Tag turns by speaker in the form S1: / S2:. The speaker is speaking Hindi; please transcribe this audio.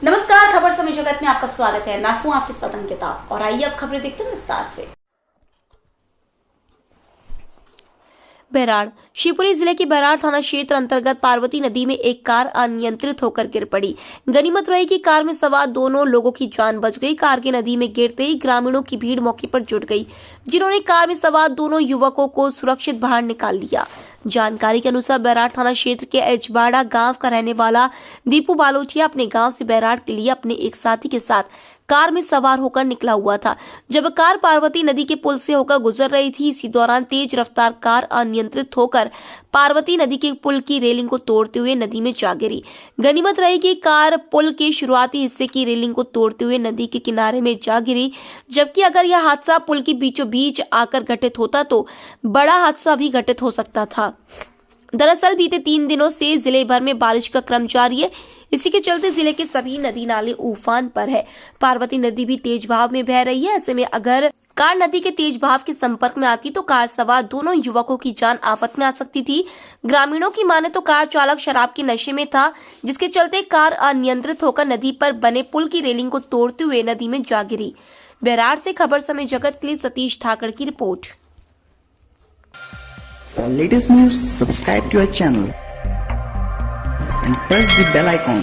S1: नमस्कार, खबर समय जगत में आपका स्वागत है। मैं हूं आपके साथ अंकिता और आइए अब खबरें देखते हैं विस्तार से।
S2: बैराड़ शिवपुरी जिले के बैराड़ थाना क्षेत्र अंतर्गत पार्वती नदी में एक कार अनियंत्रित होकर गिर पड़ी। गनीमत रही कि कार में सवार दोनों लोगों की जान बच गई। कार के नदी में गिरते ही ग्रामीणों की भीड़ मौके पर जुट गई, जिन्होंने कार में सवार दोनों युवकों को सुरक्षित बाहर निकाल लिया। जानकारी के अनुसार बैराड़ थाना क्षेत्र के एचबाड़ा गांव का रहने वाला दीपू बालोटिया अपने गांव से बैराड़ के लिए अपने एक साथी के साथ कार में सवार होकर निकला हुआ था। जब कार पार्वती नदी के पुल से होकर गुजर रही थी, इसी दौरान तेज रफ्तार कार अनियंत्रित होकर पार्वती नदी के पुल की रेलिंग को तोड़ते हुए नदी में जा गिरी। गनीमत रही कि कार पुल के शुरुआती हिस्से की रेलिंग को तोड़ते हुए नदी के किनारे में जा गिरी, जबकि अगर यह हादसा पुल के बीचों बीच आकर घटित होता तो बड़ा हादसा भी घटित हो सकता था। दरअसल बीते 3 दिनों से जिले भर में बारिश का क्रम जारी है। इसी के चलते जिले के सभी नदी नाले उफान पर है। पार्वती नदी भी तेज बहाव में बह रही है। ऐसे में अगर कार नदी के तेज बहाव के संपर्क में आती तो कार सवार दोनों युवकों की जान आफत में आ सकती थी। ग्रामीणों की माने तो कार चालक शराब के नशे में था, जिसके चलते कार अनियंत्रित होकर नदी पर बने पुल की रेलिंग को तोड़ते हुए नदी में जा गिरी। बैराड़ से खबर समय जगत के लिए सतीश ठाकर की report.
S3: For latest news, subscribe to our channel and press the bell icon.